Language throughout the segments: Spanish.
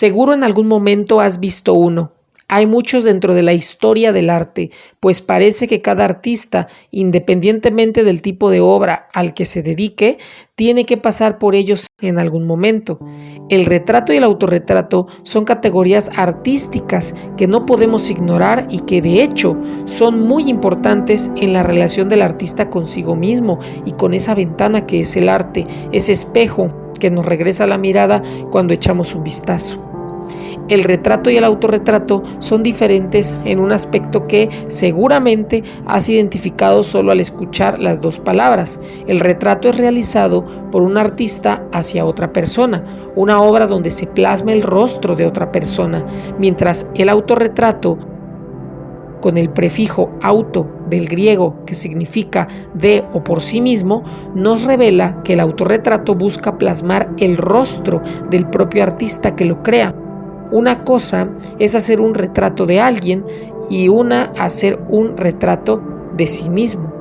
Seguro en algún momento has visto uno. Hay muchos dentro de la historia del arte, pues parece que cada artista, independientemente del tipo de obra al que se dedique, tiene que pasar por ellos en algún momento. El retrato y el autorretrato son categorías artísticas que no podemos ignorar y que de hecho son muy importantes en la relación del artista consigo mismo y con esa ventana que es el arte, ese espejo que nos regresa la mirada cuando echamos un vistazo. El retrato y el autorretrato son diferentes en un aspecto que seguramente has identificado solo al escuchar las dos palabras. El retrato es realizado por un artista hacia otra persona, una obra donde se plasma el rostro de otra persona, mientras el autorretrato, con el prefijo auto del griego que significa de o por sí mismo, nos revela que el autorretrato busca plasmar el rostro del propio artista que lo crea. Una cosa es hacer un retrato de alguien y una hacer un retrato de sí mismo.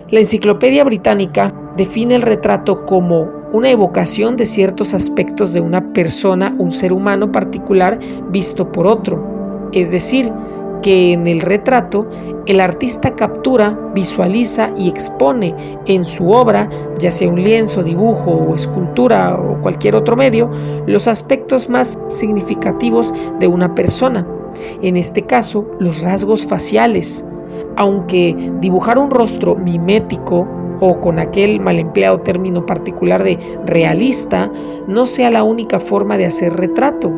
La Enciclopedia Británica define el retrato como una evocación de ciertos aspectos de una persona, un ser humano particular visto por otro. Es decir, que en el retrato el artista captura, visualiza y expone en su obra, ya sea un lienzo, dibujo o escultura o cualquier otro medio, los aspectos más significativos de una persona. En este caso, los rasgos faciales. Aunque dibujar un rostro mimético o con aquel mal empleado término particular de realista no sea la única forma de hacer retrato.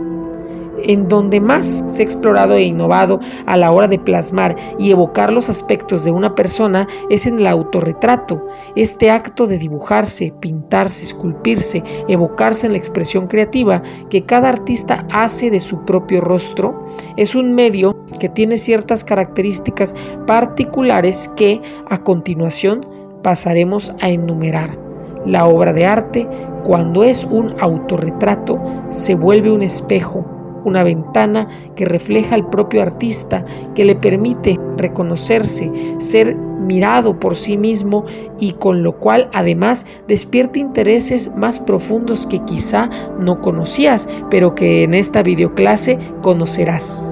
En donde más se ha explorado e innovado a la hora de plasmar y evocar los aspectos de una persona es en el autorretrato. Este acto de dibujarse, pintarse, esculpirse, evocarse en la expresión creativa que cada artista hace de su propio rostro es un medio que tiene ciertas características particulares que a continuación pasaremos a enumerar. La obra de arte, cuando es un autorretrato, se vuelve un espejo, una ventana que refleja al propio artista, que le permite reconocerse, ser mirado por sí mismo y con lo cual además despierta intereses más profundos que quizá no conocías, pero que en esta videoclase conocerás.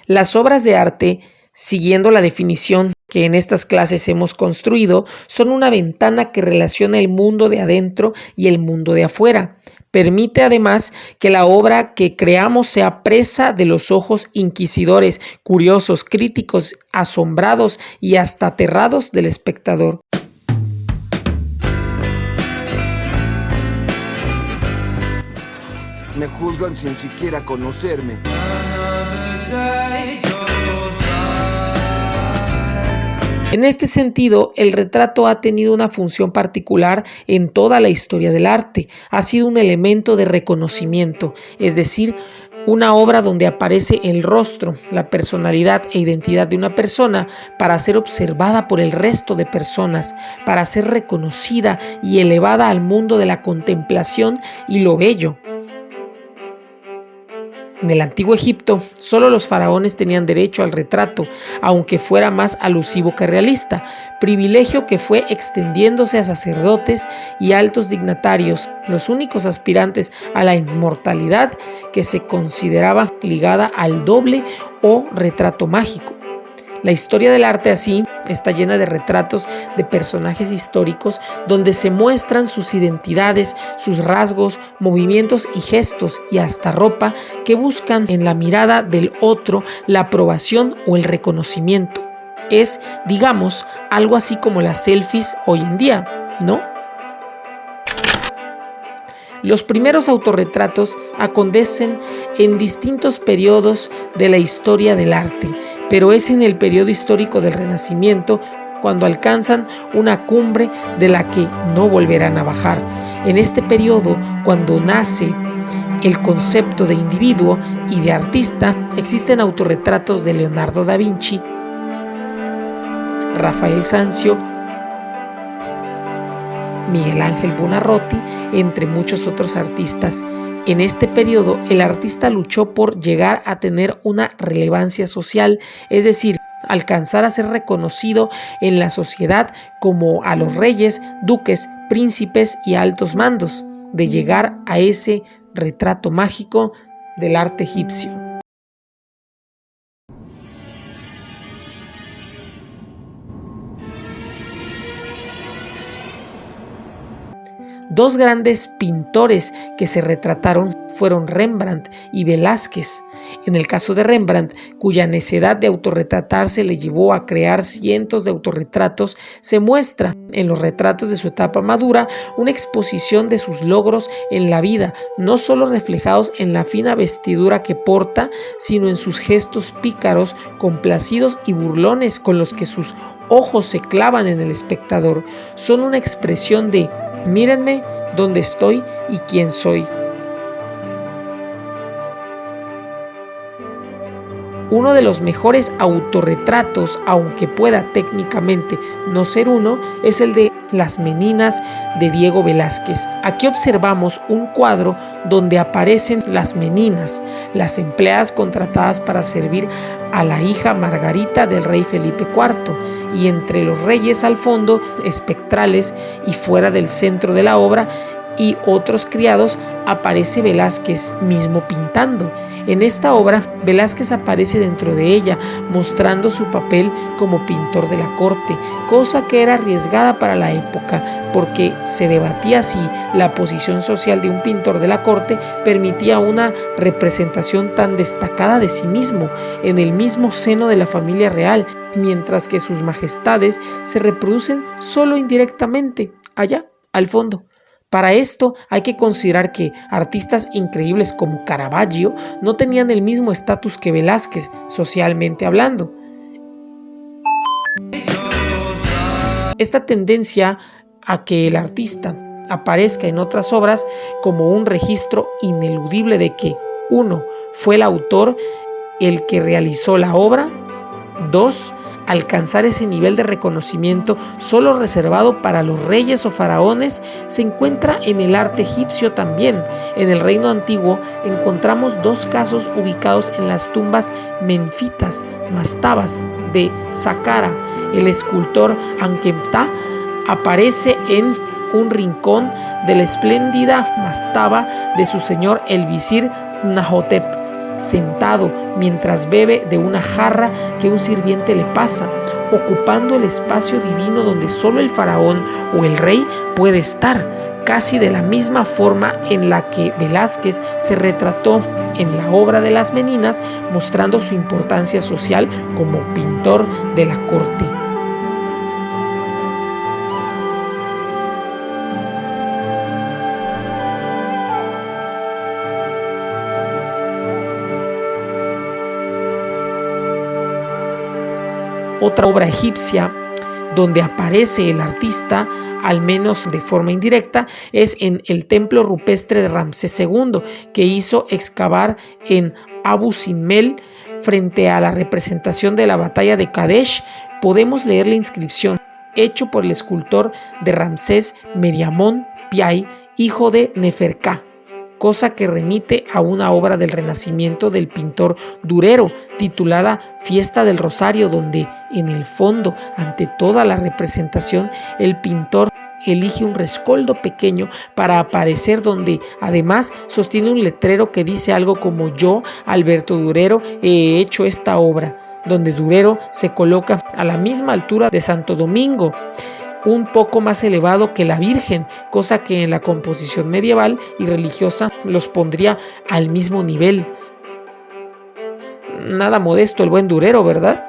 Las obras de arte, siguiendo la definición que en estas clases hemos construido, son una ventana que relaciona el mundo de adentro y el mundo de afuera. Permite además que la obra que creamos sea presa de los ojos inquisidores, curiosos, críticos, asombrados y hasta aterrados del espectador. Me juzgan sin siquiera conocerme. En este sentido, el retrato ha tenido una función particular en toda la historia del arte. Ha sido un elemento de reconocimiento, es decir, una obra donde aparece el rostro, la personalidad e identidad de una persona para ser observada por el resto de personas, para ser reconocida y elevada al mundo de la contemplación y lo bello. En el antiguo Egipto, solo los faraones tenían derecho al retrato, aunque fuera más alusivo que realista, privilegio que fue extendiéndose a sacerdotes y altos dignatarios, los únicos aspirantes a la inmortalidad que se consideraba ligada al doble o retrato mágico. La historia del arte así está llena de retratos de personajes históricos donde se muestran sus identidades, sus rasgos, movimientos y gestos y hasta ropa que buscan en la mirada del otro la aprobación o el reconocimiento. Es, digamos, algo así como las selfies hoy en día, ¿no? Los primeros autorretratos acontecen en distintos periodos de la historia del arte, pero es en el periodo histórico del Renacimiento cuando alcanzan una cumbre de la que no volverán a bajar. En este periodo, cuando nace el concepto de individuo y de artista, existen autorretratos de Leonardo da Vinci, Rafael Sanzio, Miguel Ángel Buonarroti, entre muchos otros artistas. En este periodo, el artista luchó por llegar a tener una relevancia social, es decir, alcanzar a ser reconocido en la sociedad como a los reyes, duques, príncipes y altos mandos, de llegar a ese retrato mágico del arte egipcio. Dos grandes pintores que se retrataron fueron Rembrandt y Velázquez. En el caso de Rembrandt, cuya necedad de autorretratarse le llevó a crear cientos de autorretratos, se muestra en los retratos de su etapa madura una exposición de sus logros en la vida, no solo reflejados en la fina vestidura que porta, sino en sus gestos pícaros, complacidos y burlones con los que sus ojos se clavan en el espectador. Son una expresión de mírenme dónde estoy y quién soy. Uno de los mejores autorretratos, aunque pueda técnicamente no ser uno, es el de Las Meninas de Diego Velázquez. Aquí observamos un cuadro donde aparecen las meninas, las empleadas contratadas para servir a la hija Margarita del rey Felipe IV, y entre los reyes al fondo, espectrales y fuera del centro de la obra, y otros criados, aparece Velázquez mismo pintando. En esta obra, Velázquez aparece dentro de ella, mostrando su papel como pintor de la corte, cosa que era arriesgada para la época, porque se debatía si la posición social de un pintor de la corte permitía una representación tan destacada de sí mismo, en el mismo seno de la familia real, mientras que sus majestades se reproducen solo indirectamente, allá, al fondo. Para esto hay que considerar que artistas increíbles como Caravaggio no tenían el mismo estatus que Velázquez, socialmente hablando. Esta tendencia a que el artista aparezca en otras obras como un registro ineludible de que, 1. Fue el autor el que realizó la obra, 2. Alcanzar ese nivel de reconocimiento solo reservado para los reyes o faraones, se encuentra en el arte egipcio también. En el reino antiguo encontramos dos casos ubicados en las tumbas menfitas, mastabas, de Saqqara. El escultor Ankhemta aparece en un rincón de la espléndida mastaba de su señor el visir Ptahhotep, sentado mientras bebe de una jarra que un sirviente le pasa, ocupando el espacio divino donde solo el faraón o el rey puede estar, casi de la misma forma en la que Velázquez se retrató en la obra de Las Meninas, mostrando su importancia social como pintor de la corte. Otra obra egipcia donde aparece el artista, al menos de forma indirecta, es en el templo rupestre de Ramsés II, que hizo excavar en Abu Simbel frente a la representación de la batalla de Kadesh. Podemos leer la inscripción: hecho por el escultor de Ramsés Meriamón Piay, hijo de Neferká, cosa que remite a una obra del Renacimiento del pintor Durero titulada Fiesta del Rosario, donde en el fondo, ante toda la representación, el pintor elige un rescoldo pequeño para aparecer, donde además sostiene un letrero que dice algo como: yo, Alberto Durero, he hecho esta obra, donde Durero se coloca a la misma altura de Santo Domingo, un poco más elevado que la Virgen, cosa que en la composición medieval y religiosa los pondría al mismo nivel. Nada modesto el buen Durero, ¿verdad?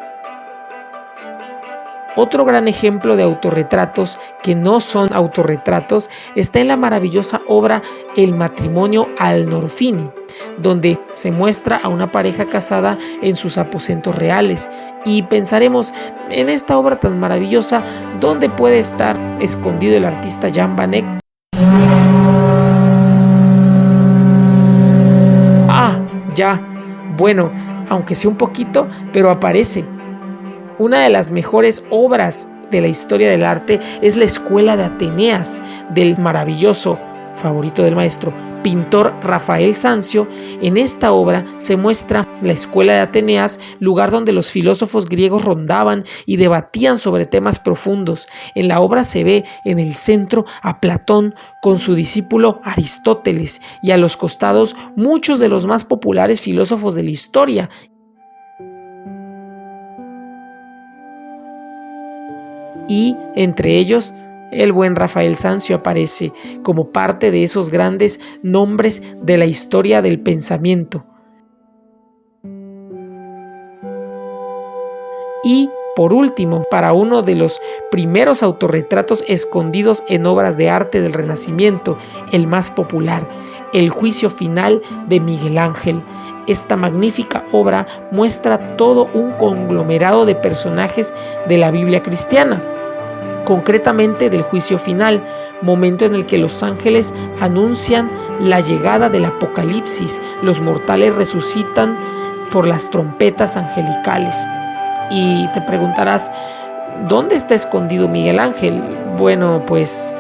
Otro gran ejemplo de autorretratos que no son autorretratos está en la maravillosa obra El matrimonio Alnorfini, donde se muestra a una pareja casada en sus aposentos reales. Y pensaremos, en esta obra tan maravillosa, ¿dónde puede estar escondido el artista Jan van Eyck? Ya, bueno, aunque sea un poquito, pero aparece. Una de las mejores obras de la historia del arte es la Escuela de Ateneas del maravilloso favorito del maestro, pintor Rafael Sanzio, en esta obra se muestra la escuela de Ateneas, lugar donde los filósofos griegos rondaban y debatían sobre temas profundos. En la obra se ve en el centro a Platón con su discípulo Aristóteles y a los costados muchos de los más populares filósofos de la historia. Y entre ellos el buen Rafael Sanzio aparece como parte de esos grandes nombres de la historia del pensamiento. Y por último, para uno de los primeros autorretratos escondidos en obras de arte del Renacimiento, el más popular, El Juicio Final de Miguel Ángel. Esta magnífica obra muestra todo un conglomerado de personajes de la Biblia cristiana, concretamente del juicio final, momento en el que los ángeles anuncian la llegada del apocalipsis, los mortales resucitan por las trompetas angelicales. Y te preguntarás, ¿dónde está escondido Miguel Ángel? Bueno, pues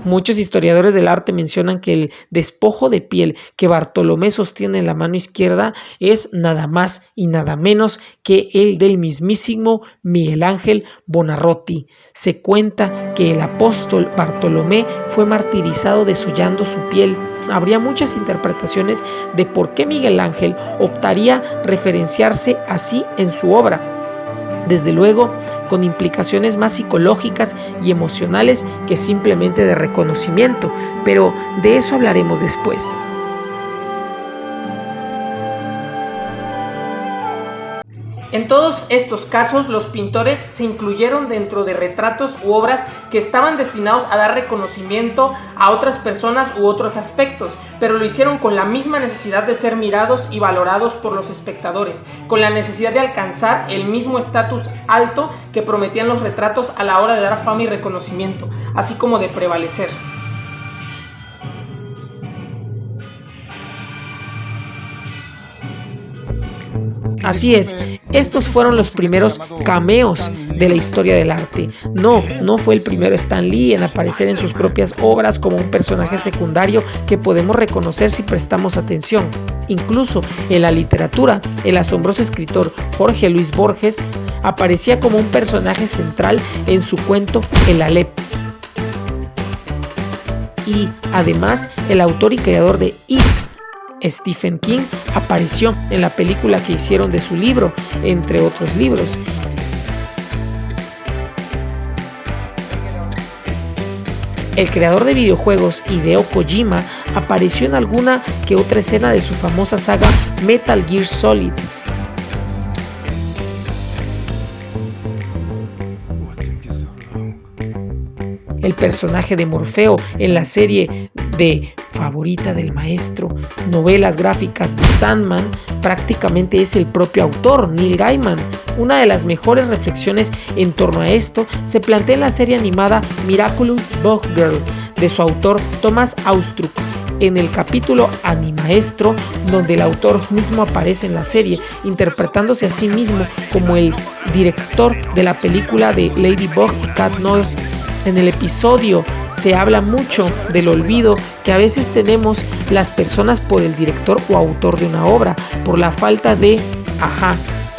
muchos historiadores del arte mencionan que el despojo de piel que Bartolomé sostiene en la mano izquierda es nada más y nada menos que el del mismísimo Miguel Ángel Buonarroti. Se cuenta que el apóstol Bartolomé fue martirizado desollando su piel. Habría muchas interpretaciones de por qué Miguel Ángel optaría referenciarse así en su obra. Desde luego, con implicaciones más psicológicas y emocionales que simplemente de reconocimiento, pero de eso hablaremos después. En todos estos casos, los pintores se incluyeron dentro de retratos u obras que estaban destinados a dar reconocimiento a otras personas u otros aspectos, pero lo hicieron con la misma necesidad de ser mirados y valorados por los espectadores, con la necesidad de alcanzar el mismo estatus alto que prometían los retratos a la hora de dar fama y reconocimiento, así como de prevalecer. Así es, estos fueron los primeros cameos de la historia del arte. No fue el primero Stan Lee en aparecer en sus propias obras como un personaje secundario que podemos reconocer si prestamos atención. Incluso en la literatura, el asombroso escritor Jorge Luis Borges aparecía como un personaje central en su cuento El Aleph. Y además, el autor y creador de It, Stephen King, apareció en la película que hicieron de su libro, entre otros libros. El creador de videojuegos Hideo Kojima apareció en alguna que otra escena de su famosa saga Metal Gear Solid. El personaje de Morfeo en la serie de Favorita del Maestro, novelas gráficas de Sandman, prácticamente es el propio autor, Neil Gaiman. Una de las mejores reflexiones en torno a esto se plantea en la serie animada Miraculous Bug Girl de su autor Thomas Austruck, en el capítulo Animaestro, donde el autor mismo aparece en la serie, interpretándose a sí mismo como el director de la película de Ladybug y Cat Noir. En el episodio se habla mucho del olvido que a veces tenemos las personas por el director o autor de una obra, por la falta de,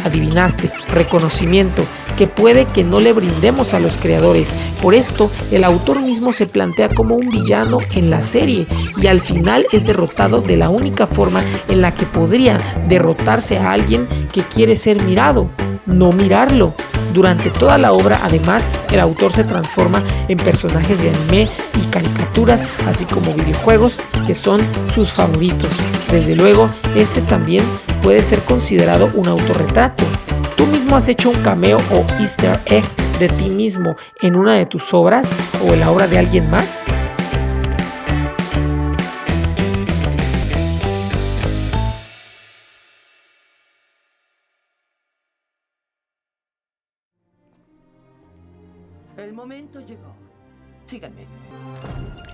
adivinaste, reconocimiento, que puede que no le brindemos a los creadores. Por esto, el autor mismo se plantea como un villano en la serie y al final es derrotado de la única forma en la que podría derrotarse a alguien que quiere ser mirado, no mirarlo. Durante toda la obra, además, el autor se transforma en personajes de anime y caricaturas, así como videojuegos, que son sus favoritos. Desde luego, este también puede ser considerado un autorretrato. ¿Tú mismo has hecho un cameo o easter egg de ti mismo en una de tus obras o en la obra de alguien más? El momento llegó. Síganme.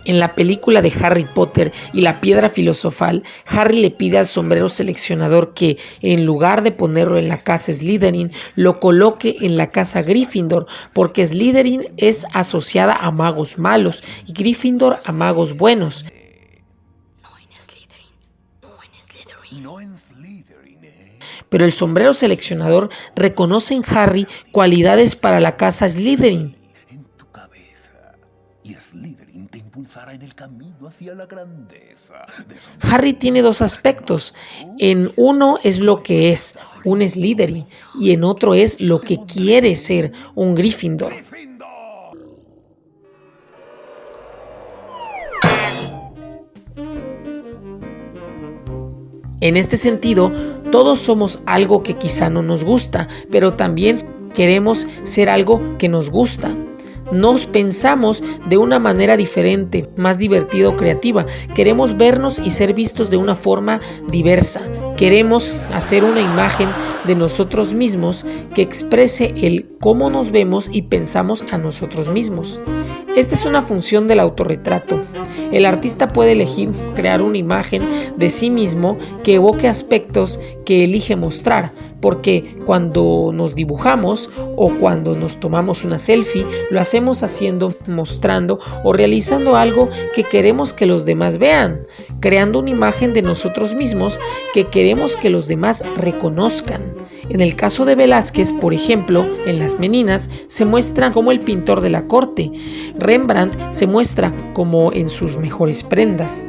En la película de Harry Potter y la piedra filosofal, Harry le pide al sombrero seleccionador que, en lugar de ponerlo en la casa Slytherin, lo coloque en la casa Gryffindor, porque Slytherin es asociada a magos malos y Gryffindor a magos buenos. No en Slytherin, Pero el sombrero seleccionador reconoce en Harry cualidades para la casa Slytherin. En tu cabeza. Y Slytherin te impulsará en el camino hacia la grandeza. Harry tiene dos aspectos. En uno es lo que es, un Slytherin, y en otro es lo que quiere ser, un Gryffindor. En este sentido, todos somos algo que quizá no nos gusta, pero también queremos ser algo que nos gusta. Nos pensamos de una manera diferente, más divertida o creativa. Queremos vernos y ser vistos de una forma diversa. Queremos hacer una imagen de nosotros mismos que exprese el cómo nos vemos y pensamos a nosotros mismos. Esta es una función del autorretrato. El artista puede elegir crear una imagen de sí mismo que evoque aspectos que elige mostrar, porque cuando nos dibujamos o cuando nos tomamos una selfie, lo hacemos haciendo, mostrando o realizando algo que queremos que los demás vean, creando una imagen de nosotros mismos que queremos que los demás reconozcan. En el caso de Velázquez, por ejemplo, en Las Meninas se muestra como el pintor de la corte. Rembrandt se muestra como en sus mejores prendas.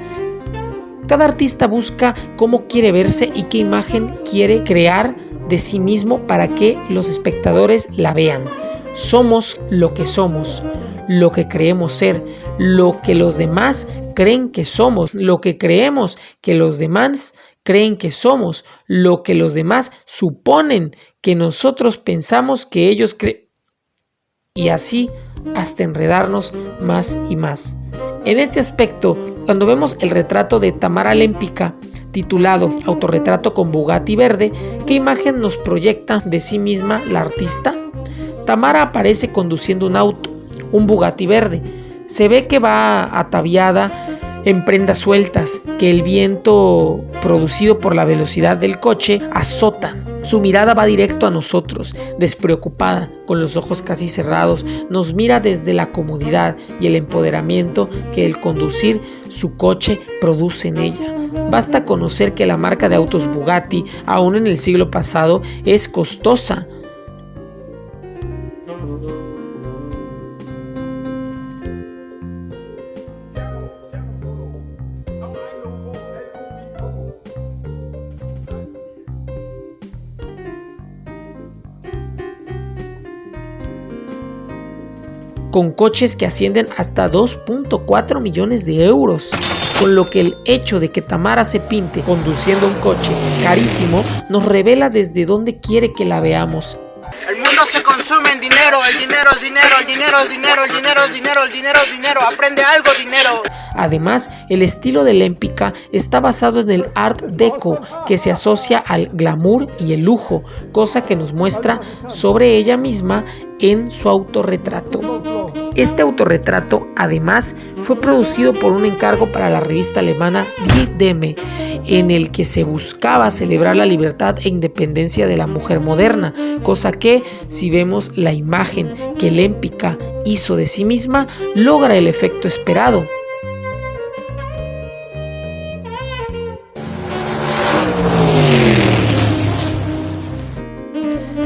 Cada artista busca cómo quiere verse y qué imagen quiere crear de sí mismo para que los espectadores la vean. Somos lo que somos, lo que creemos ser, lo que los demás creen que somos, lo que creemos que los demás creen que somos, lo que los demás suponen que nosotros pensamos que ellos creen. Y así hasta enredarnos más y más. En este aspecto, cuando vemos el retrato de Tamara Lempicka, titulado Autorretrato con Bugatti verde, ¿qué imagen nos proyecta de sí misma la artista? Tamara aparece conduciendo un auto, un Bugatti verde. Se ve que va ataviada en prendas sueltas, que el viento producido por la velocidad del coche azota. Su mirada va directo a nosotros, despreocupada, con los ojos casi cerrados, nos mira desde la comodidad y el empoderamiento que el conducir su coche produce en ella. Basta conocer que la marca de autos Bugatti, aún en el siglo pasado, es costosa. Con coches que ascienden hasta 2.4 millones de euros. Con lo que el hecho de que Tamara se pinte conduciendo un coche carísimo nos revela desde dónde quiere que la veamos. El mundo se consume en dinero, el dinero es dinero, el dinero es dinero, el dinero es dinero, el dinero es dinero, aprende algo, dinero. Además, el estilo de Lempicka está basado en el Art Deco, que se asocia al glamour y el lujo, cosa que nos muestra sobre ella misma en su autorretrato. Este autorretrato, además, fue producido por un encargo para la revista alemana Die Deme, en el que se buscaba celebrar la libertad e independencia de la mujer moderna, cosa que, si vemos la imagen que Lempicka hizo de sí misma, logra el efecto esperado.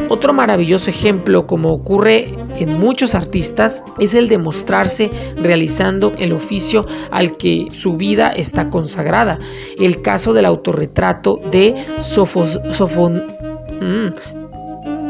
Otro maravilloso ejemplo, como ocurre en muchos artistas, es el de mostrarse realizando el oficio al que su vida está consagrada. El caso del autorretrato de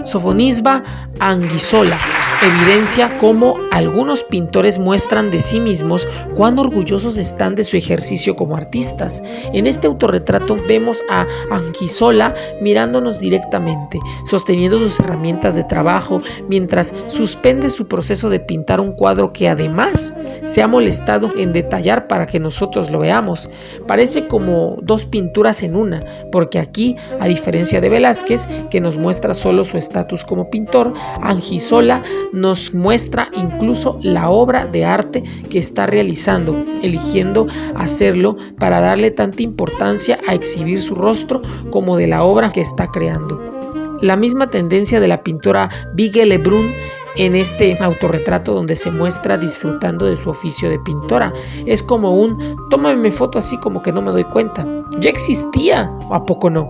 Sofonisba Anguissola evidencia cómo algunos pintores muestran de sí mismos cuán orgullosos están de su ejercicio como artistas. En este autorretrato vemos a Anguissola mirándonos directamente, sosteniendo sus herramientas de trabajo mientras suspende su proceso de pintar un cuadro que además se ha molestado en detallar para que nosotros lo veamos. Parece como dos pinturas en una, porque aquí, a diferencia de Velázquez, que nos muestra solo su estado estatus como pintor, Anguissola nos muestra incluso la obra de arte que está realizando, eligiendo hacerlo para darle tanta importancia a exhibir su rostro como de la obra que está creando. La misma tendencia de la pintora Bige Lebrun en este autorretrato, donde se muestra disfrutando de su oficio de pintora. Es como un tómame foto así como que no me doy cuenta. ¿Ya existía? ¿A poco no?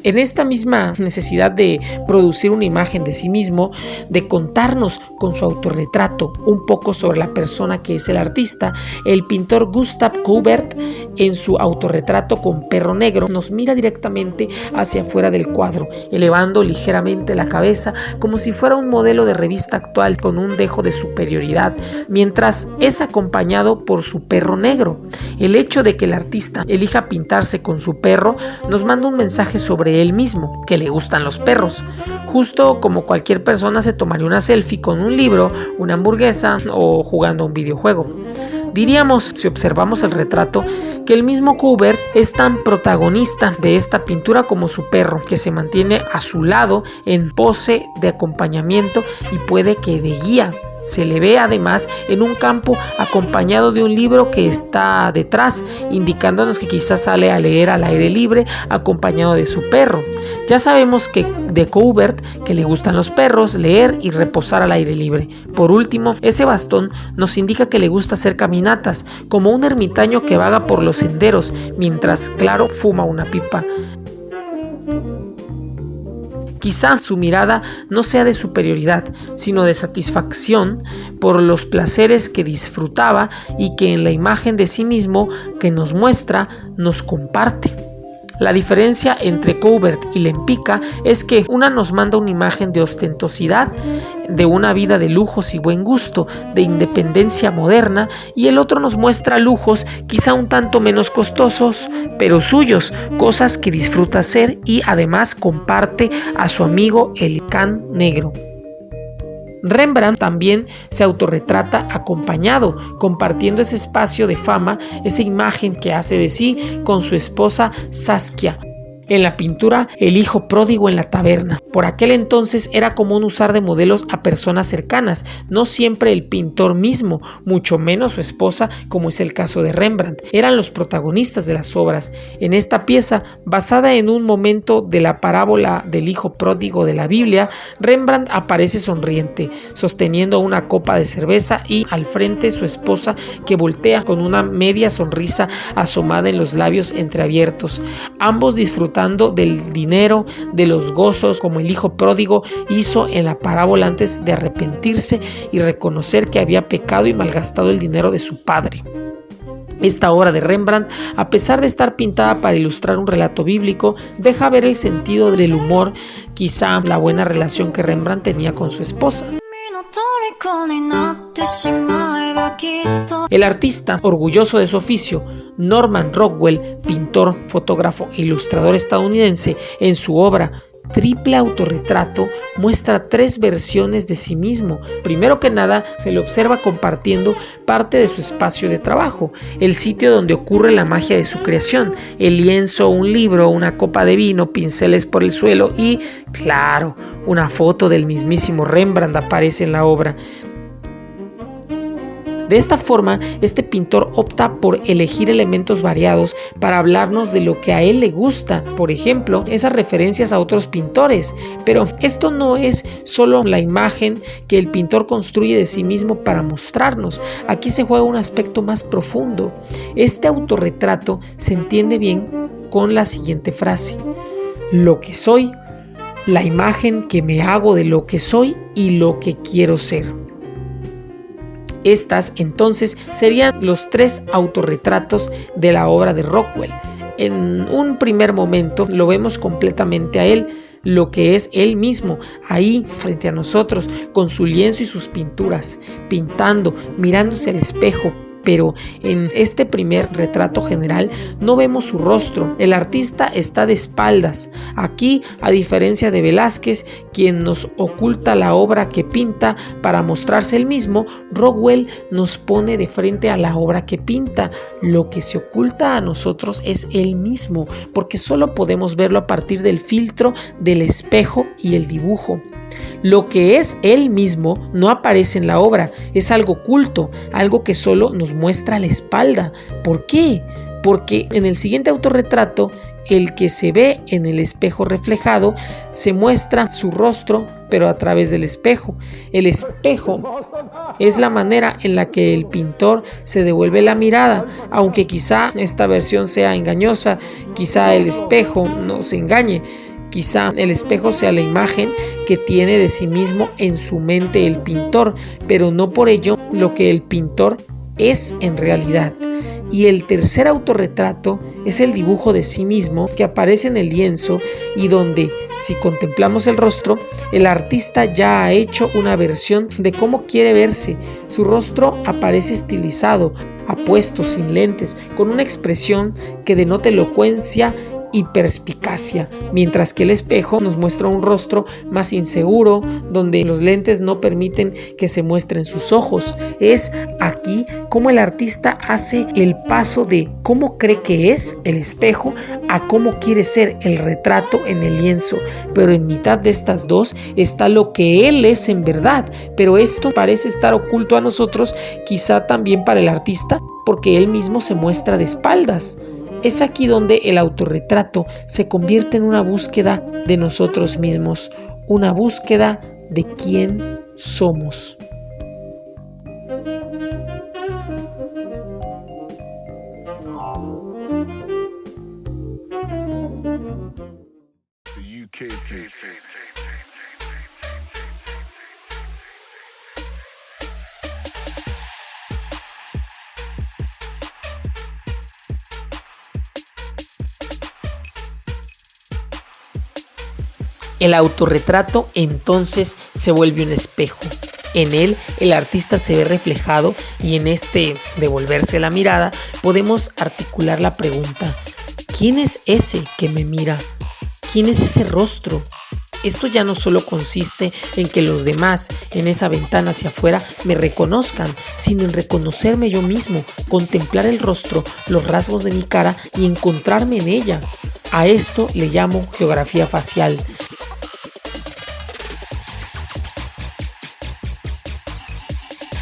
En esta misma necesidad de producir una imagen de sí mismo, de contarnos con su autorretrato un poco sobre la persona que es el artista, el pintor Gustave Courbet, en su autorretrato con perro negro, nos mira directamente hacia afuera del cuadro, elevando ligeramente la cabeza como si fuera un modelo de revista actual, con un dejo de superioridad, mientras es acompañado por su perro negro. El hecho de que el artista elija pintarse con su perro nos manda un mensaje sobre él mismo, que le gustan los perros, justo como cualquier persona se tomaría una selfie con un libro, una hamburguesa o jugando a un videojuego. Diríamos, si observamos el retrato, que el mismo Courbet es tan protagonista de esta pintura como su perro, que se mantiene a su lado en pose de acompañamiento y puede que de guía. Se le ve además en un campo acompañado de un libro que está detrás, indicándonos que quizás sale a leer al aire libre acompañado de su perro. Ya sabemos que de Courbet que le gustan los perros, leer y reposar al aire libre. Por último, ese bastón nos indica que le gusta hacer caminatas, como un ermitaño que vaga por los senderos, mientras, claro, fuma una pipa. Quizá su mirada no sea de superioridad, sino de satisfacción por los placeres que disfrutaba y que en la imagen de sí mismo que nos muestra, nos comparte. La diferencia entre Courbet y Lempicka es que una nos manda una imagen de ostentosidad, de una vida de lujos y buen gusto, de independencia moderna, y el otro nos muestra lujos quizá un tanto menos costosos, pero suyos, cosas que disfruta hacer y además comparte a su amigo el can negro. Rembrandt también se autorretrata acompañado, compartiendo ese espacio de fama, esa imagen que hace de sí con su esposa Saskia. En la pintura El hijo pródigo en la taberna. Por aquel entonces era común usar de modelos a personas cercanas, no siempre el pintor mismo, mucho menos su esposa, como es el caso de Rembrandt. Eran los protagonistas de las obras. En esta pieza, basada en un momento de la parábola del hijo pródigo de la Biblia, Rembrandt aparece sonriente, sosteniendo una copa de cerveza, y al frente su esposa, que voltea con una media sonrisa asomada en los labios entreabiertos. Ambos disfrutando del dinero, de los gozos, como el hijo pródigo hizo en la parábola antes de arrepentirse y reconocer que había pecado y malgastado el dinero de su padre. Esta obra de Rembrandt, a pesar de estar pintada para ilustrar un relato bíblico, deja ver el sentido del humor, quizá la buena relación que Rembrandt tenía con su esposa. El artista, orgulloso de su oficio, Norman Rockwell, pintor, fotógrafo e ilustrador estadounidense, en su obra Triple autorretrato muestra 3 versiones de sí mismo. Primero que nada, se le observa compartiendo parte de su espacio de trabajo, el sitio donde ocurre la magia de su creación, el lienzo, un libro, una copa de vino, pinceles por el suelo y, claro, una foto del mismísimo Rembrandt aparece en la obra. De esta forma, este pintor opta por elegir elementos variados para hablarnos de lo que a él le gusta, por ejemplo, esas referencias a otros pintores. Pero esto no es solo la imagen que el pintor construye de sí mismo para mostrarnos. Aquí se juega un aspecto más profundo. Este autorretrato se entiende bien con la siguiente frase: lo que soy, la imagen que me hago de lo que soy y lo que quiero ser. Estas, entonces, serían los 3 autorretratos de la obra de Rockwell. En un primer momento lo vemos completamente a él, lo que es él mismo, ahí frente a nosotros, con su lienzo y sus pinturas, pintando, mirándose al espejo, pero en este primer retrato general no vemos su rostro. El artista está de espaldas. Aquí, a diferencia de Velázquez, quien nos oculta la obra que pinta para mostrarse él mismo, Rockwell nos pone de frente a la obra que pinta. Lo que se oculta a nosotros es él mismo, porque solo podemos verlo a partir del filtro del espejo y el dibujo. Lo que es él mismo no aparece en la obra, es algo oculto, algo que solo nos muestra la espalda. ¿Por qué? Porque en el siguiente autorretrato, el que se ve en el espejo reflejado, se muestra su rostro, pero a través del espejo. El espejo es la manera en la que el pintor se devuelve la mirada, aunque quizá esta versión sea engañosa, quizá el espejo nos engañe. Quizá el espejo sea la imagen que tiene de sí mismo en su mente el pintor, pero no por ello lo que el pintor es en realidad. Y el tercer autorretrato es el dibujo de sí mismo que aparece en el lienzo y donde, si contemplamos el rostro, el artista ya ha hecho una versión de cómo quiere verse. Su rostro aparece estilizado, apuesto, sin lentes, con una expresión que denota elocuencia y perspicacia, mientras que el espejo nos muestra un rostro más inseguro, donde los lentes no permiten que se muestren sus ojos. Es aquí como el artista hace el paso de cómo cree que es el espejo a cómo quiere ser el retrato en el lienzo, pero en mitad de estas dos está lo que él es en verdad, pero esto parece estar oculto a nosotros, quizá también para el artista, porque él mismo se muestra de espaldas. Es aquí donde el autorretrato se convierte en una búsqueda de nosotros mismos, una búsqueda de quién somos. El autorretrato entonces se vuelve un espejo. En él el artista se ve reflejado y en este devolverse la mirada podemos articular la pregunta: ¿quién es ese que me mira? ¿Quién es ese rostro? Esto ya no solo consiste en que los demás en esa ventana hacia afuera me reconozcan, sino en reconocerme yo mismo, contemplar el rostro, los rasgos de mi cara y encontrarme en ella. A esto le llamo geografía facial.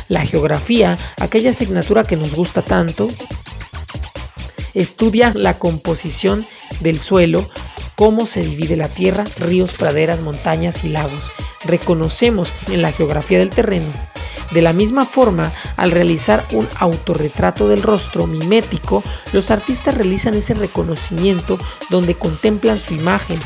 La geografía, aquella asignatura que nos gusta tanto, estudia la composición del suelo, cómo se divide la tierra, ríos, praderas, montañas y lagos. Reconocemos en la geografía del terreno. De la misma forma, al realizar un autorretrato del rostro mimético, los artistas realizan ese reconocimiento donde contemplan su imagen.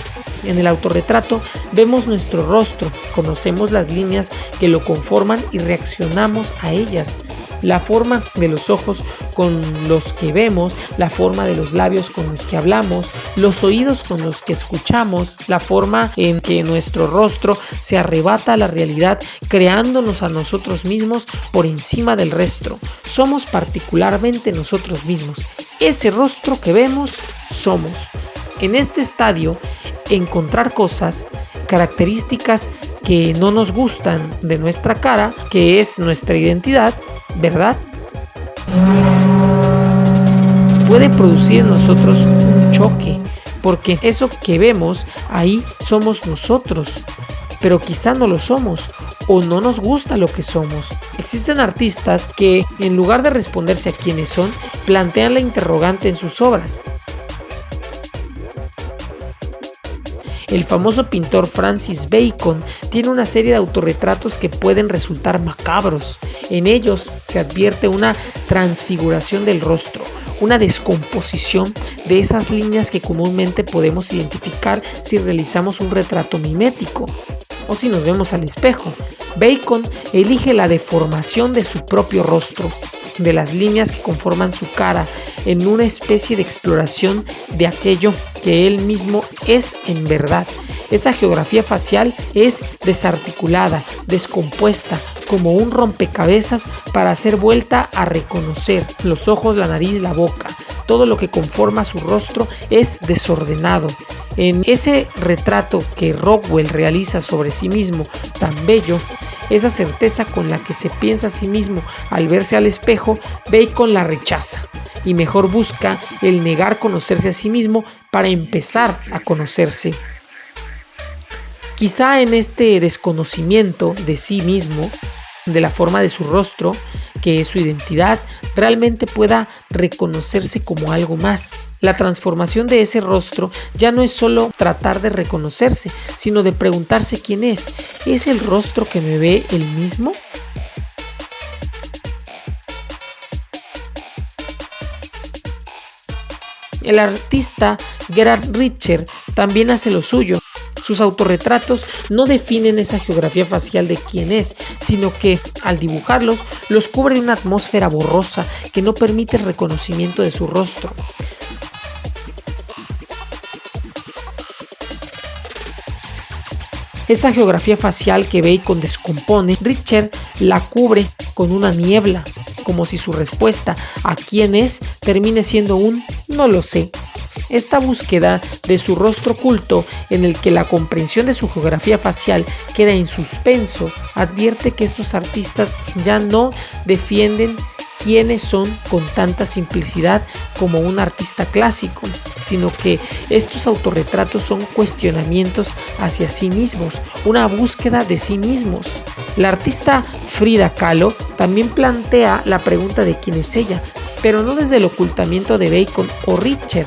En el autorretrato vemos nuestro rostro, conocemos las líneas que lo conforman y reaccionamos a ellas. La forma de los ojos con los que vemos, la forma de los labios con los que hablamos, los oídos con los que escuchamos, la forma en que nuestro rostro se arrebata a la realidad, creándonos a nosotros mismos por encima del resto. Somos particularmente nosotros mismos. Ese rostro que vemos, somos. En este estadio, encontrar cosas, características que no nos gustan de nuestra cara, que es nuestra identidad, ¿verdad? Puede producir en nosotros un choque, porque eso que vemos ahí somos nosotros, pero quizá no lo somos o no nos gusta lo que somos. Existen artistas que, en lugar de responderse a quiénes son, plantean la interrogante en sus obras. El famoso pintor Francis Bacon tiene una serie de autorretratos que pueden resultar macabros. En ellos se advierte una transfiguración del rostro, una descomposición de esas líneas que comúnmente podemos identificar si realizamos un retrato mimético o si nos vemos al espejo. Bacon elige la deformación de su propio rostro, de las líneas que conforman su cara, en una especie de exploración de aquello que él mismo es en verdad. Esa geografía facial es desarticulada, descompuesta, como un rompecabezas para hacer vuelta a reconocer. Los ojos, la nariz, la boca, todo lo que conforma su rostro es desordenado. En ese retrato que Rockwell realiza sobre sí mismo, tan bello, esa certeza con la que se piensa a sí mismo al verse al espejo, Bacon la rechaza y mejor busca el negar conocerse a sí mismo para empezar a conocerse. Quizá en este desconocimiento de sí mismo, de la forma de su rostro, que es su identidad, realmente pueda reconocerse como algo más. La transformación de ese rostro ya no es solo tratar de reconocerse, sino de preguntarse quién es. ¿Es el rostro que me ve el mismo? El artista Gerhard Richter también hace lo suyo. Sus autorretratos no definen esa geografía facial de quién es, sino que, al dibujarlos, los cubre de una atmósfera borrosa que no permite el reconocimiento de su rostro. Esa geografía facial que Bacon descompone, Richter la cubre con una niebla, como si su respuesta a quién es termine siendo un no lo sé. Esta búsqueda de su rostro oculto, en el que la comprensión de su geografía facial queda en suspenso, advierte que estos artistas ya no defienden quiénes son con tanta simplicidad como un artista clásico, sino que estos autorretratos son cuestionamientos hacia sí mismos, una búsqueda de sí mismos. La artista Frida Kahlo también plantea la pregunta de quién es ella, pero no desde el ocultamiento de Bacon o Richter,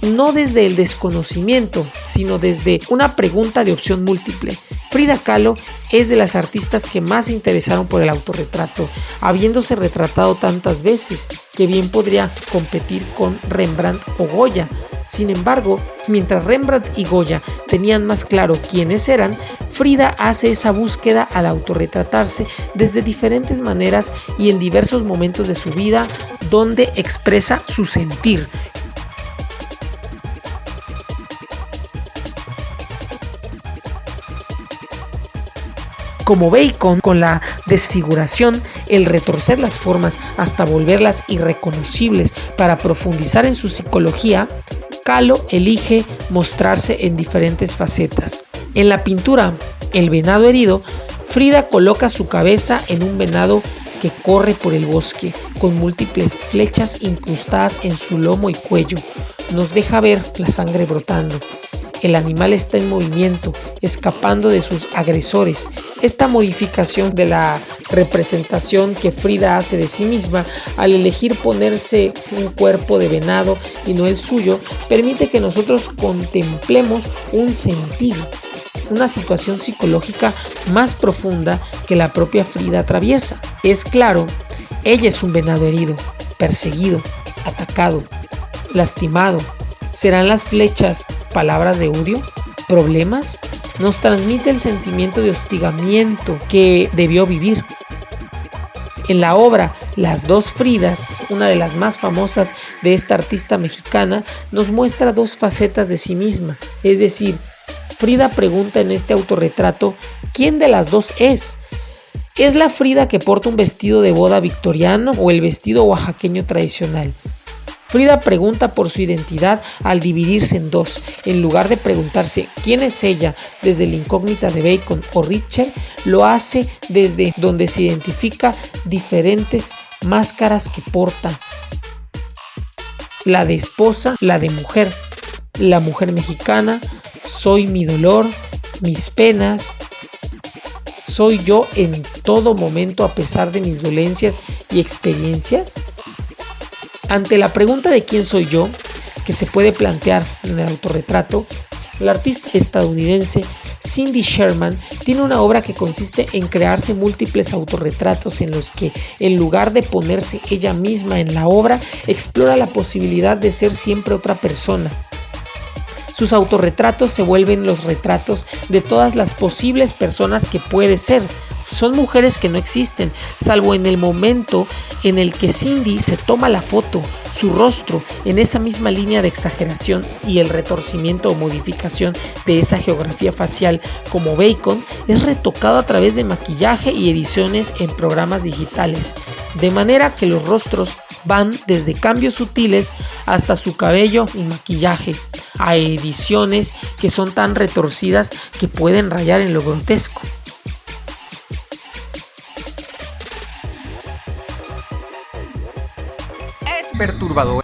no desde el desconocimiento, sino desde una pregunta de opción múltiple. Frida Kahlo es de las artistas que más se interesaron por el autorretrato, habiéndose retratado tantas veces que bien podría competir con Rembrandt o Goya. Sin embargo, mientras Rembrandt y Goya tenían más claro quiénes eran, Frida hace esa búsqueda al autorretratarse desde diferentes maneras y en diversos momentos de su vida, donde expresa su sentir. Como Bacon, con la desfiguración, el retorcer las formas hasta volverlas irreconocibles para profundizar en su psicología, Kahlo elige mostrarse en diferentes facetas. En la pintura El venado herido, Frida coloca su cabeza en un venado que corre por el bosque, con múltiples flechas incrustadas en su lomo y cuello. Nos deja ver la sangre brotando. El animal está en movimiento, escapando de sus agresores. Esta modificación de la representación que Frida hace de sí misma al elegir ponerse un cuerpo de venado y no el suyo, permite que nosotros contemplemos un sentir, una situación psicológica más profunda que la propia Frida atraviesa. Es claro, ella es un venado herido, perseguido, atacado, lastimado. ¿Serán las flechas palabras de odio? ¿Problemas? Nos transmite el sentimiento de hostigamiento que debió vivir. En la obra Las dos Fridas, una de las más famosas de esta artista mexicana, nos muestra dos facetas de sí misma. Es decir, Frida pregunta en este autorretrato, ¿quién de las dos es? ¿Es la Frida que porta un vestido de boda victoriano o el vestido oaxaqueño tradicional? Frida pregunta por su identidad al dividirse en dos. En lugar de preguntarse quién es ella desde la incógnita de Bacon o Richter, lo hace desde donde se identifica diferentes máscaras que porta. La de esposa, la de mujer, la mujer mexicana, soy mi dolor, mis penas, soy yo en todo momento a pesar de mis dolencias y experiencias. Ante la pregunta de quién soy yo, que se puede plantear en el autorretrato, la artista estadounidense Cindy Sherman tiene una obra que consiste en crearse múltiples autorretratos en los que, en lugar de ponerse ella misma en la obra, explora la posibilidad de ser siempre otra persona. Sus autorretratos se vuelven los retratos de todas las posibles personas que puede ser. Son mujeres que no existen, salvo en el momento en el que Cindy se toma la foto. Su rostro, en esa misma línea de exageración y el retorcimiento o modificación de esa geografía facial como Bacon, es retocado a través de maquillaje y ediciones en programas digitales, de manera que los rostros van desde cambios sutiles hasta su cabello y maquillaje, a ediciones que son tan retorcidas que pueden rayar en lo grotesco. Es perturbador.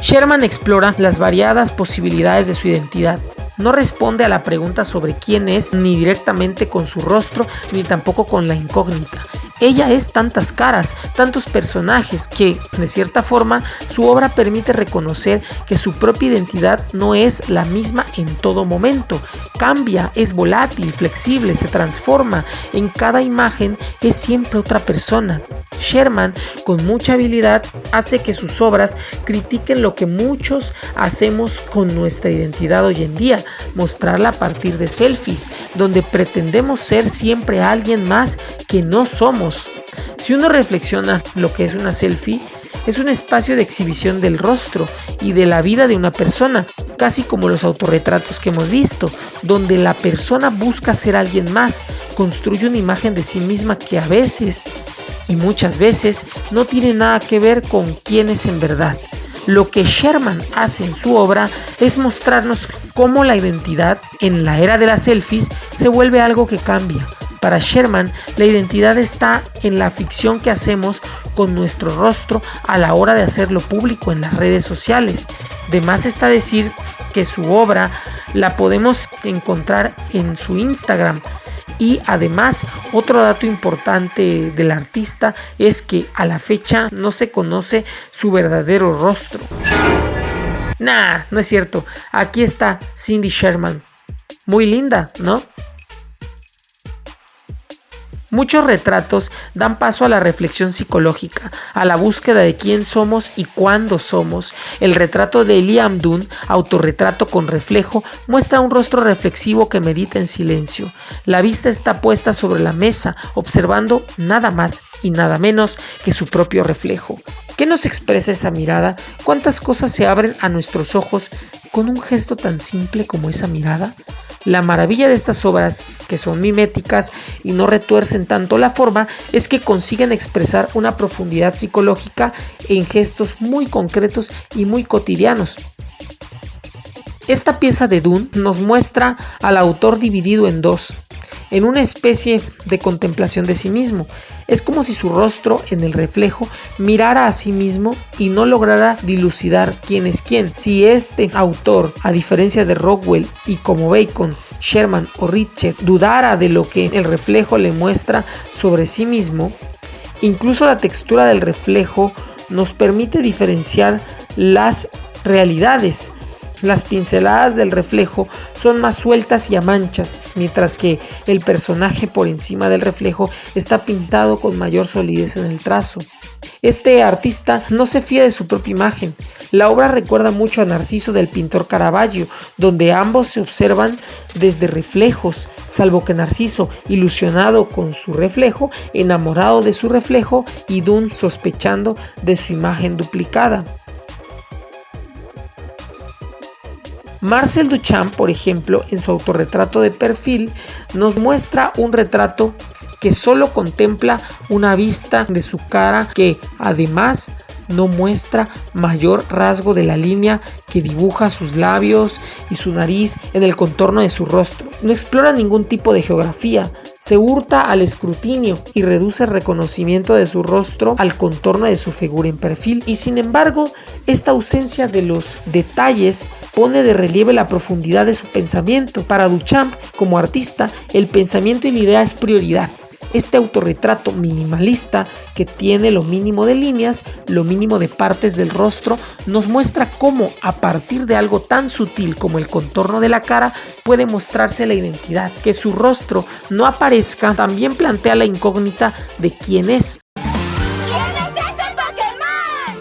Sherman explora las variadas posibilidades de su identidad. No responde a la pregunta sobre quién es, ni directamente con su rostro, ni tampoco con la incógnita. Ella es tantas caras, tantos personajes que, de cierta forma, su obra permite reconocer que su propia identidad no es la misma en todo momento. Cambia, es volátil, flexible, se transforma. En cada imagen es siempre otra persona. Sherman, con mucha habilidad, hace que sus obras critiquen lo que muchos hacemos con nuestra identidad hoy en día, mostrarla a partir de selfies, donde pretendemos ser siempre alguien más que no somos. Si uno reflexiona lo que es una selfie, es un espacio de exhibición del rostro y de la vida de una persona, casi como los autorretratos que hemos visto, donde la persona busca ser alguien más, construye una imagen de sí misma que a veces y muchas veces no tiene nada que ver con quién es en verdad. Lo que Sherman hace en su obra es mostrarnos cómo la identidad en la era de las selfies se vuelve algo que cambia. Para Sherman, la identidad está en la ficción que hacemos con nuestro rostro a la hora de hacerlo público en las redes sociales. De más está decir que su obra la podemos encontrar en su Instagram. Y además, otro dato importante del artista es que a la fecha no se conoce su verdadero rostro. Nah, no es cierto. Aquí está Cindy Sherman. Muy linda, ¿no? Muchos retratos dan paso a la reflexión psicológica, a la búsqueda de quién somos y cuándo somos. El retrato de Liam Dunn, autorretrato con reflejo, muestra un rostro reflexivo que medita en silencio. La vista está puesta sobre la mesa, observando nada más y nada menos que su propio reflejo. ¿Qué nos expresa esa mirada? ¿Cuántas cosas se abren a nuestros ojos con un gesto tan simple como esa mirada? La maravilla de estas obras, que son miméticas y no retuercen tanto la forma, es que consiguen expresar una profundidad psicológica en gestos muy concretos y muy cotidianos. Esta pieza de Dunn nos muestra al autor dividido en dos, en una especie de contemplación de sí mismo. Es como si su rostro en el reflejo mirara a sí mismo y no lograra dilucidar quién es quién. Si este autor, a diferencia de Rockwell y como Bacon, Sherman o Ritchie, dudara de lo que el reflejo le muestra sobre sí mismo, incluso la textura del reflejo nos permite diferenciar las realidades. Las pinceladas del reflejo son más sueltas y a manchas, mientras que el personaje por encima del reflejo está pintado con mayor solidez en el trazo. Este artista no se fía de su propia imagen. La obra recuerda mucho a Narciso del pintor Caravaggio, donde ambos se observan desde reflejos, salvo que Narciso, ilusionado con su reflejo, enamorado de su reflejo, y Dunn sospechando de su imagen duplicada. Marcel Duchamp, por ejemplo, en su autorretrato de perfil, nos muestra un retrato que solo contempla una vista de su cara, que además no muestra mayor rasgo de la línea que dibuja sus labios y su nariz en el contorno de su rostro. No explora ningún tipo de geografía, se hurta al escrutinio y reduce el reconocimiento de su rostro al contorno de su figura en perfil, y sin embargo, esta ausencia de los detalles pone de relieve la profundidad de su pensamiento. Para Duchamp, como artista, el pensamiento y la idea es prioridad. Este autorretrato minimalista, que tiene lo mínimo de líneas, lo mínimo de partes del rostro, nos muestra cómo a partir de algo tan sutil como el contorno de la cara puede mostrarse la identidad. Que su rostro no aparezca también plantea la incógnita de quién es. ¿Quién es ese Pokémon?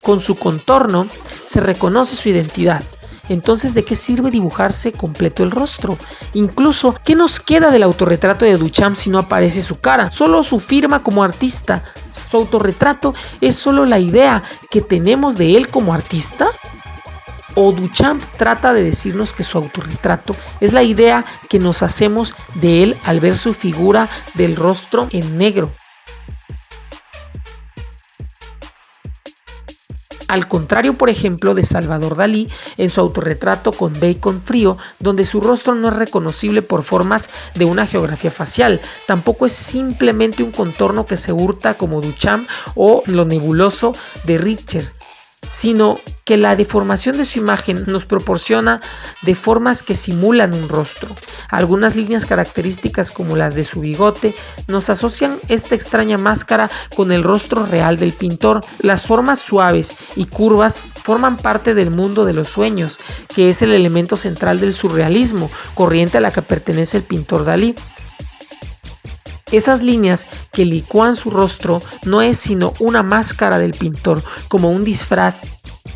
Con su contorno se reconoce su identidad. Entonces, ¿de qué sirve dibujarse completo el rostro? Incluso, ¿qué nos queda del autorretrato de Duchamp si no aparece su cara? Solo su firma como artista. ¿Su autorretrato es solo la idea que tenemos de él como artista? ¿O Duchamp trata de decirnos que su autorretrato es la idea que nos hacemos de él al ver su figura del rostro en negro? Al contrario, por ejemplo, de Salvador Dalí en su autorretrato con Bacon frío, donde su rostro no es reconocible por formas de una geografía facial, tampoco es simplemente un contorno que se hurta como Duchamp o lo nebuloso de Richter, sino que la deformación de su imagen nos proporciona de formas que simulan un rostro. Algunas líneas características como las de su bigote nos asocian esta extraña máscara con el rostro real del pintor. Las formas suaves y curvas forman parte del mundo de los sueños, que es el elemento central del surrealismo, corriente a la que pertenece el pintor Dalí. Esas líneas que licúan su rostro no es sino una máscara del pintor, como un disfraz.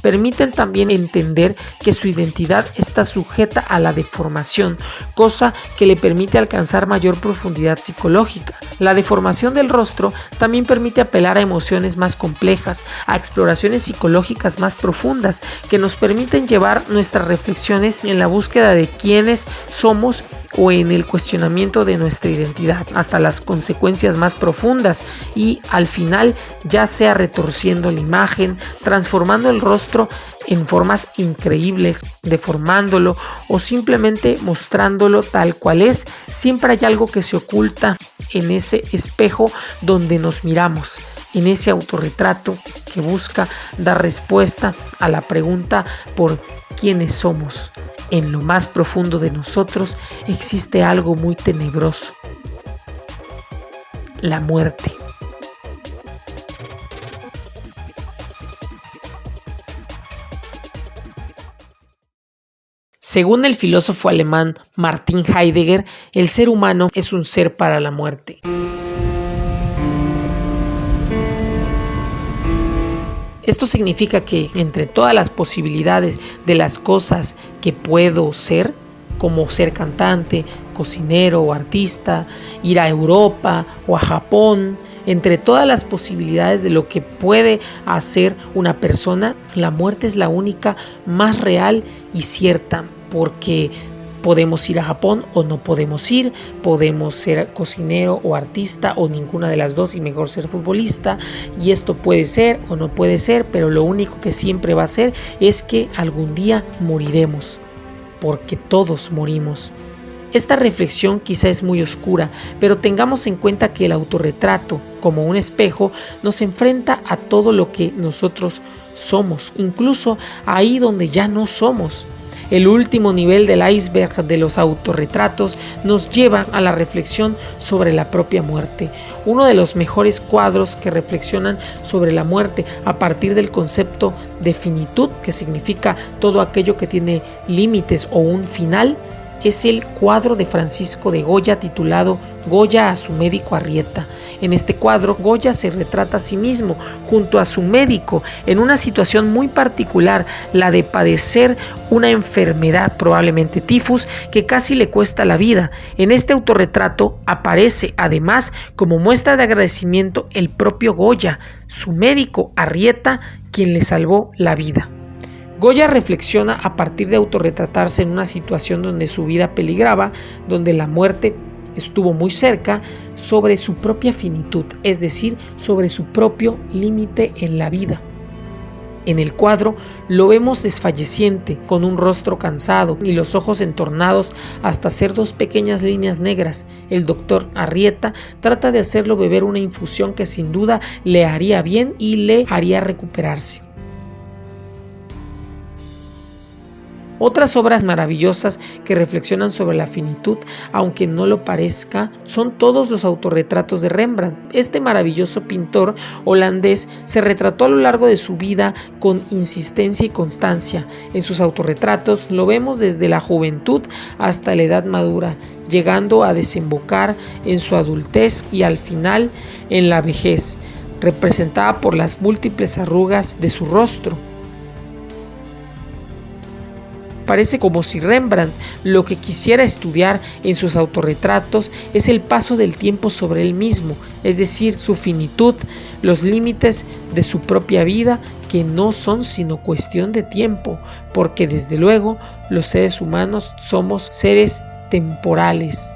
Permiten también entender que su identidad está sujeta a la deformación, cosa que le permite alcanzar mayor profundidad psicológica. La deformación del rostro también permite apelar a emociones más complejas, a exploraciones psicológicas más profundas, que nos permiten llevar nuestras reflexiones en la búsqueda de quiénes somos o en el cuestionamiento de nuestra identidad, hasta las consecuencias más profundas y al final ya sea retorciendo la imagen, transformando el rostro en formas increíbles, deformándolo o simplemente mostrándolo tal cual es. Siempre hay algo que se oculta en ese espejo donde nos miramos, en ese autorretrato que busca dar respuesta a la pregunta por quiénes somos. En lo más profundo de nosotros existe algo muy tenebroso: la muerte. Según el filósofo alemán Martin Heidegger, el ser humano es un ser para la muerte. Esto significa que entre todas las posibilidades de las cosas que puedo ser, como ser cantante, cocinero o artista, ir a Europa o a Japón, entre todas las posibilidades de lo que puede hacer una persona, la muerte es la única más real y cierta, porque podemos ir a Japón o no podemos ir, podemos ser cocinero o artista o ninguna de las dos y mejor ser futbolista, y esto puede ser o no puede ser, pero lo único que siempre va a ser es que algún día moriremos, porque todos morimos. Esta reflexión quizá es muy oscura, pero tengamos en cuenta que el autorretrato, como un espejo, nos enfrenta a todo lo que nosotros somos, incluso ahí donde ya no somos. El último nivel del iceberg de los autorretratos nos lleva a la reflexión sobre la propia muerte. Uno de los mejores cuadros que reflexionan sobre la muerte a partir del concepto de finitud, que significa todo aquello que tiene límites o un final, es el cuadro de Francisco de Goya titulado Goya a su médico Arrieta. En este cuadro, Goya se retrata a sí mismo junto a su médico en una situación muy particular, la de padecer una enfermedad, probablemente tifus, que casi le cuesta la vida. En este autorretrato aparece además como muestra de agradecimiento el propio Goya, su médico Arrieta, quien le salvó la vida. Goya reflexiona a partir de autorretratarse en una situación donde su vida peligraba, donde la muerte estuvo muy cerca, sobre su propia finitud, es decir, sobre su propio límite en la vida. En el cuadro lo vemos desfalleciente, con un rostro cansado y los ojos entornados hasta hacer dos pequeñas líneas negras. El doctor Arrieta trata de hacerlo beber una infusión que sin duda le haría bien y le haría recuperarse. Otras obras maravillosas que reflexionan sobre la finitud, aunque no lo parezca, son todos los autorretratos de Rembrandt. Este maravilloso pintor holandés se retrató a lo largo de su vida con insistencia y constancia. En sus autorretratos lo vemos desde la juventud hasta la edad madura, llegando a desembocar en su adultez y al final en la vejez, representada por las múltiples arrugas de su rostro. Parece como si Rembrandt lo que quisiera estudiar en sus autorretratos es el paso del tiempo sobre él mismo, es decir, su finitud, los límites de su propia vida, que no son sino cuestión de tiempo, porque desde luego los seres humanos somos seres temporales.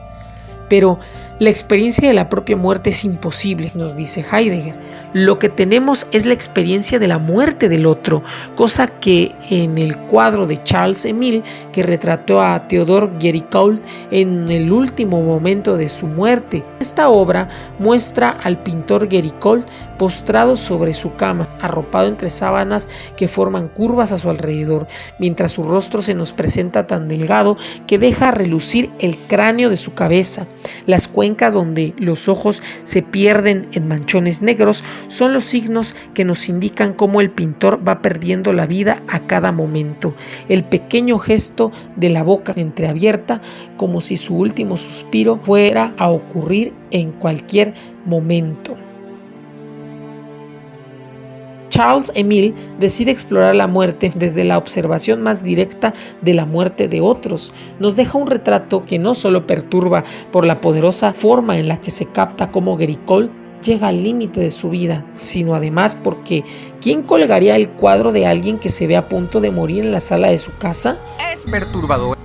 Pero la experiencia de la propia muerte es imposible, nos dice Heidegger. Lo que tenemos es la experiencia de la muerte del otro, cosa que en el cuadro de Charles Emile, que retrató a Theodore Géricault en el último momento de su muerte. Esta obra muestra al pintor Géricault postrado sobre su cama, arropado entre sábanas que forman curvas a su alrededor, mientras su rostro se nos presenta tan delgado que deja relucir el cráneo de su cabeza. Las cuencas donde los ojos se pierden en manchones negros son los signos que nos indican cómo el pintor va perdiendo la vida a cada momento. El pequeño gesto de la boca entreabierta, como si su último suspiro fuera a ocurrir en cualquier momento. Charles Emile decide explorar la muerte desde la observación más directa de la muerte de otros. Nos deja un retrato que no solo perturba por la poderosa forma en la que se capta cómo Géricault llega al límite de su vida, sino además porque ¿quién colgaría el cuadro de alguien que se ve a punto de morir en la sala de su casa? Es perturbador.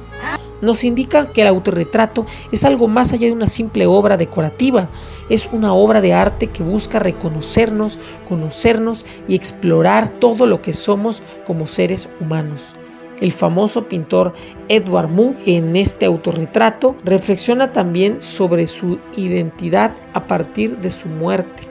Nos indica que el autorretrato es algo más allá de una simple obra decorativa. Es una obra de arte que busca reconocernos, conocernos y explorar todo lo que somos como seres humanos. El famoso pintor Edvard Munch, en este autorretrato, reflexiona también sobre su identidad a partir de su muerte,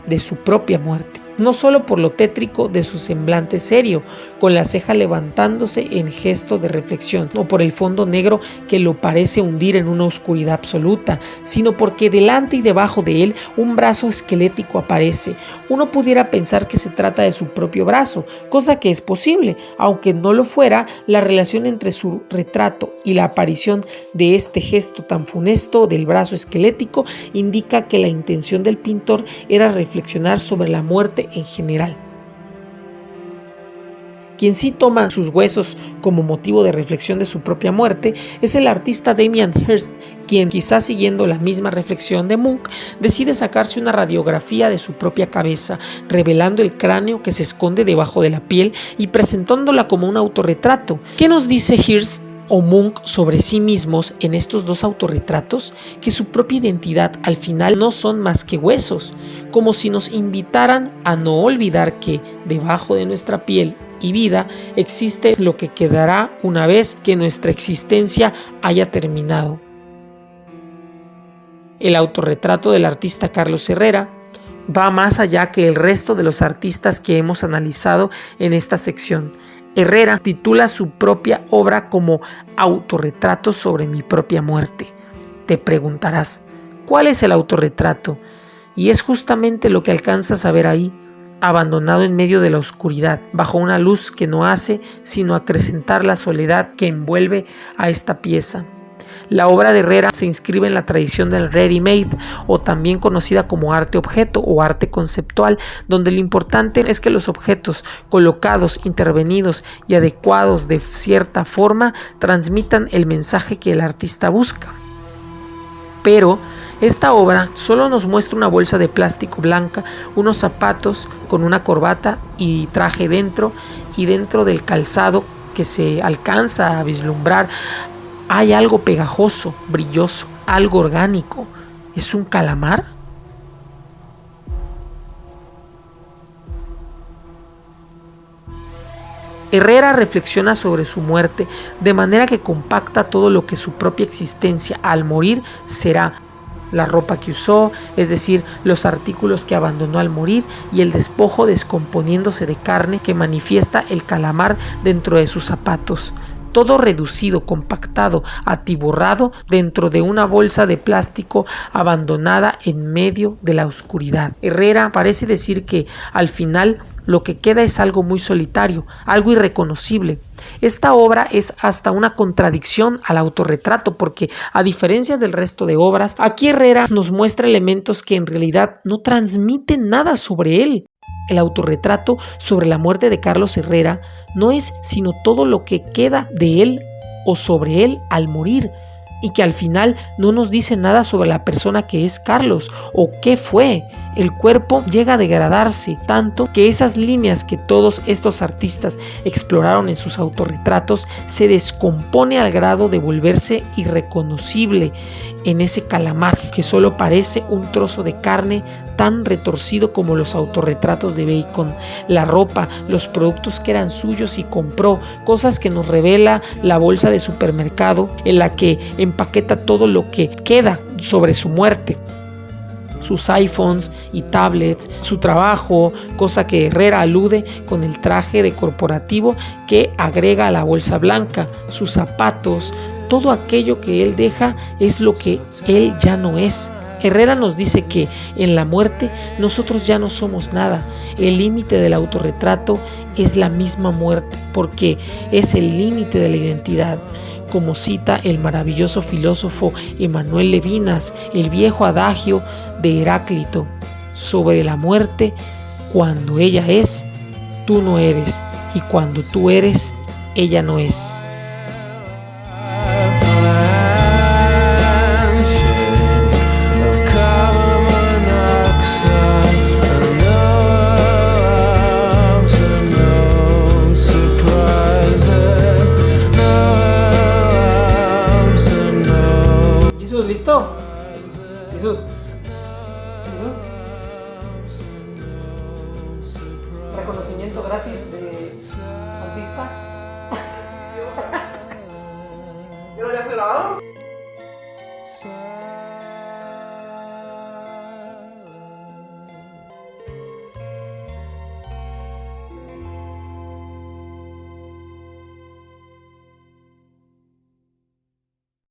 de su propia muerte. No solo por lo tétrico de su semblante serio, con la ceja levantándose en gesto de reflexión, o por el fondo negro que lo parece hundir en una oscuridad absoluta, sino porque delante y debajo de él un brazo esquelético aparece. Uno pudiera pensar que se trata de su propio brazo, cosa que es posible. Aunque no lo fuera, la relación entre su retrato y la aparición de este gesto tan funesto del brazo esquelético indica que la intención del pintor era reflexionar sobre la muerte en general. Quien sí toma sus huesos como motivo de reflexión de su propia muerte es el artista Damien Hirst, quien, quizás siguiendo la misma reflexión de Munch, decide sacarse una radiografía de su propia cabeza, revelando el cráneo que se esconde debajo de la piel y presentándola como un autorretrato. ¿Qué nos dice Hirst o Munch sobre sí mismos en estos dos autorretratos? Que su propia identidad al final no son más que huesos, como si nos invitaran a no olvidar que debajo de nuestra piel y vida existe lo que quedará una vez que nuestra existencia haya terminado. El autorretrato del artista Carlos Herrera va más allá que el resto de los artistas que hemos analizado en esta sección. Herrera titula su propia obra como Autorretrato sobre mi propia muerte. Te preguntarás, ¿cuál es el autorretrato? Y es justamente lo que alcanzas a ver ahí, abandonado en medio de la oscuridad, bajo una luz que no hace sino acrecentar la soledad que envuelve a esta pieza. La obra de Herrera se inscribe en la tradición del ready-made, o también conocida como arte objeto o arte conceptual, donde lo importante es que los objetos colocados, intervenidos y adecuados de cierta forma transmitan el mensaje que el artista busca. Pero esta obra solo nos muestra una bolsa de plástico blanca, unos zapatos con una corbata y traje dentro, y dentro del calzado que se alcanza a vislumbrar hay algo pegajoso, brilloso, algo orgánico. ¿Es un calamar? Herrera reflexiona sobre su muerte de manera que compacta todo lo que su propia existencia al morir será. La ropa que usó, es decir, los artículos que abandonó al morir, y el despojo descomponiéndose de carne que manifiesta el calamar dentro de sus zapatos. Todo reducido, compactado, atiborrado dentro de una bolsa de plástico abandonada en medio de la oscuridad. Herrera parece decir que al final lo que queda es algo muy solitario, algo irreconocible. Esta obra es hasta una contradicción al autorretrato, porque a diferencia del resto de obras, aquí Herrera nos muestra elementos que en realidad no transmiten nada sobre él. El autorretrato sobre la muerte de Carlos Herrera no es sino todo lo que queda de él o sobre él al morir, y que al final no nos dice nada sobre la persona que es Carlos o qué fue. El cuerpo llega a degradarse tanto que esas líneas que todos estos artistas exploraron en sus autorretratos se descompone al grado de volverse irreconocible en ese calamar que solo parece un trozo de carne tan retorcido como los autorretratos de Bacon, la ropa, los productos que eran suyos y compró, cosas que nos revela la bolsa de supermercado en la que empaqueta todo lo que queda sobre su muerte. Sus iPhones y tablets, su trabajo, cosa que Herrera alude con el traje de corporativo que agrega a la bolsa blanca, sus zapatos, todo aquello que él deja es lo que él ya no es. Herrera nos dice que en la muerte nosotros ya no somos nada. El límite del autorretrato es la misma muerte, porque es el límite de la identidad. Como cita el maravilloso filósofo Emanuel Levinas, el viejo adagio de Heráclito sobre la muerte: cuando ella es, tú no eres, y cuando tú eres, ella no es. ¿Listo? Jesús. Reconocimiento gratis de artista. ¿Ya lo habías grabado?